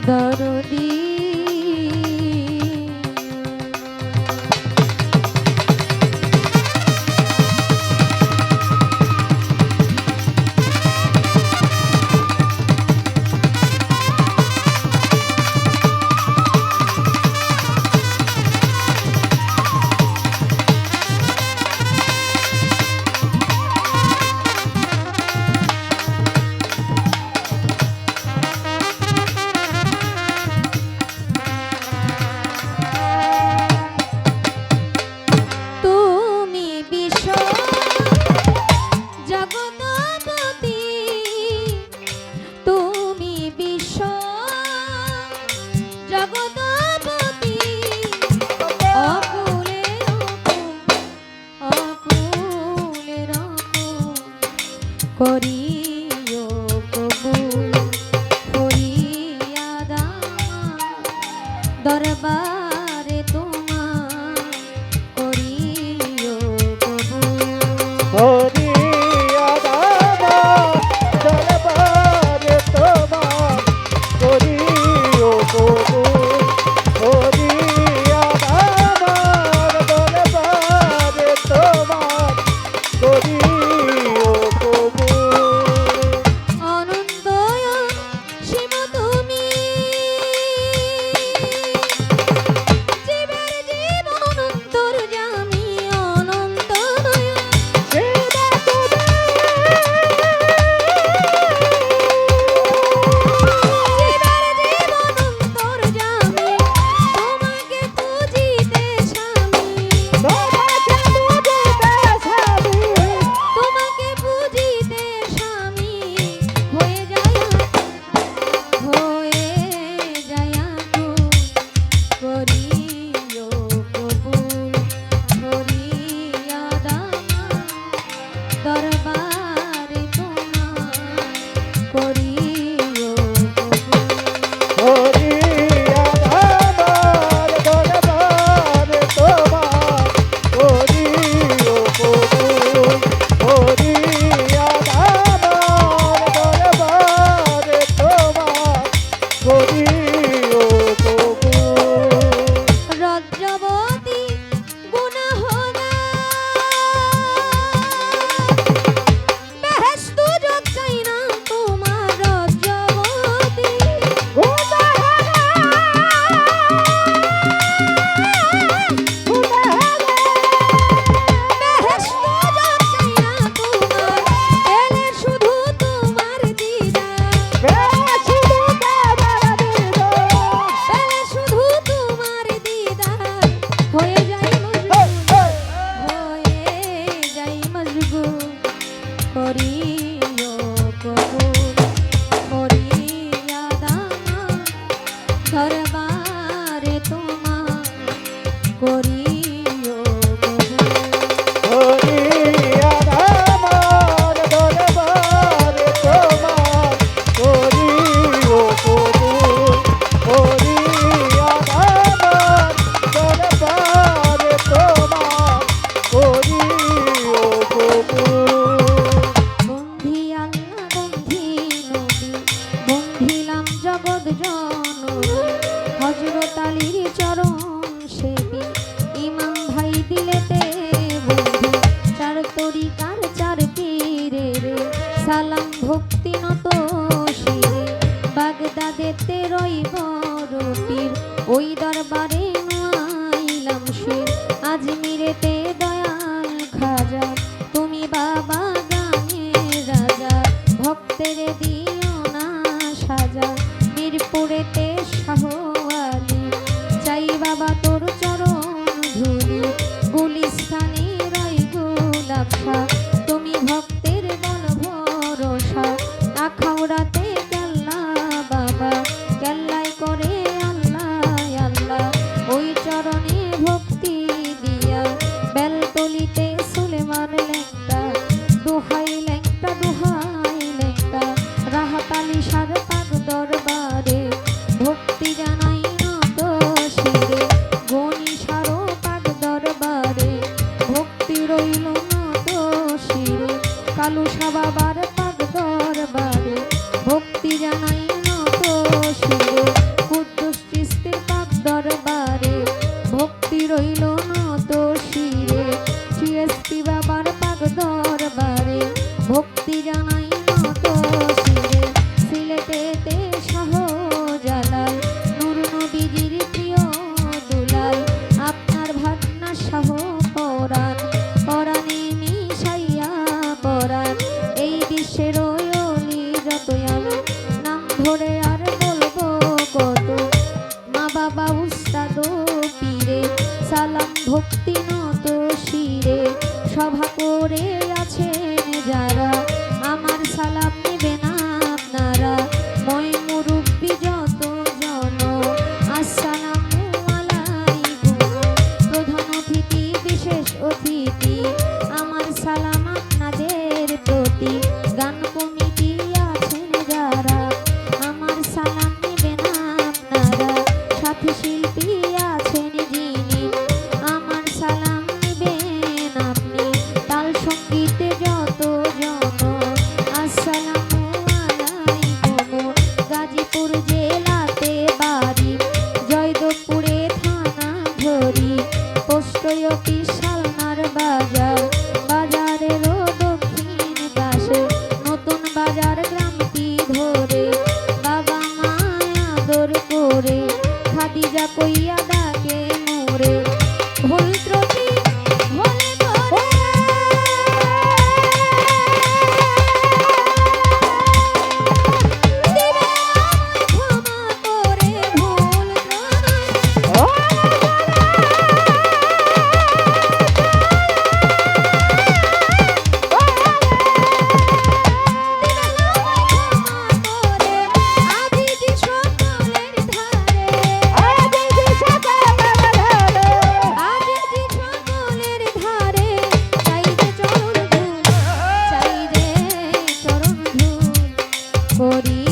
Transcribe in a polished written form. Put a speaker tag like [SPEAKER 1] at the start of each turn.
[SPEAKER 1] দরদি করিও কবুল ফরিয়াদ দরবারে তোমার করিও কবুল
[SPEAKER 2] ফরিয়াদ দরবারে তোমার করিও কবুল ফরিয়াদ দরবারে তোমার করিও
[SPEAKER 1] দরবারে তোমার করিও
[SPEAKER 2] ফরিয়াদ দরবারে তোমার করিও কবুল ফরিয়াদ দরবারে তোমার করিও কবুল
[SPEAKER 1] বন্ধি আল্লাহ বন্ধি নবী বন্ধিলাম জগৎ জননী হযরত আলীর চরণ সেবী ইমাম ভাই দিলেতে বন্ধু চার তরিকার চার পীরের সালাম ভক্তি নত শিরে বাগদাদেতে রই বড় পীর ওই দরবারে নুয়াইলাম শির আজমিরেতে দয়াল খাজা তুমি বাবা গানের রাজা ভক্তের দিও না সাজা মিরপুরেতে শাহ আলী চাই বাবা তোর চরণ ধুলি গুলিস্তানে রই গোলাপ শাহ তুমি ভক্তের বল ভরসা আখাউড়াতে কেল্লা বাবা কেল্লাই করে আল্লাহ আল্লাহ ওই চরণে ভক্তি দিয়া বেলতলিতে সুলেমান লেংটা দোহাই লেংটা যতই আমি নাম ধরে আর বলবো কত, মা বাবা উস্তাদ ও পীরে সালাম ভক্তি নত শিরে, সভা করে আছেন যারা আমার সালাম নেবেন আপনারা, মই মুরব্বি যত জন আসসালামু আলাইকুম, প্রধান অতিথি বিশেষ অতিথি আমার সালাম আপনাদের প্রতি, গান কমিটি আছেন যারা আমার সালাম নেবেন আপনারা, সাথী শিল্পী আছেন যিনি আমার সালাম নেবেন আপনি, তাল সঙ্গীতে যত জন আসসালামু আলাইকুম, গাজীপুর জেলাতে বাড়ি জয়দেবপুরে থানা ধরি, পোস্ট অফিস শালনার বাজার, বাজারেরও দক্ষিণ পাশে নতুন বাজার গ্রামটি ধরে, বাবা মায় আদর করে খাদিজা কইয়া ডাকে মোরে, ভুল ত্রুটি হলে ধরে দিবে আমায় ক্ষমা করে, ভুল ত্রুটি আজিজি সকলের ধারে, আজিজি সকলের ধারে, চাই যে চরণ ধুল, চাই যে চরণ ধুল, করি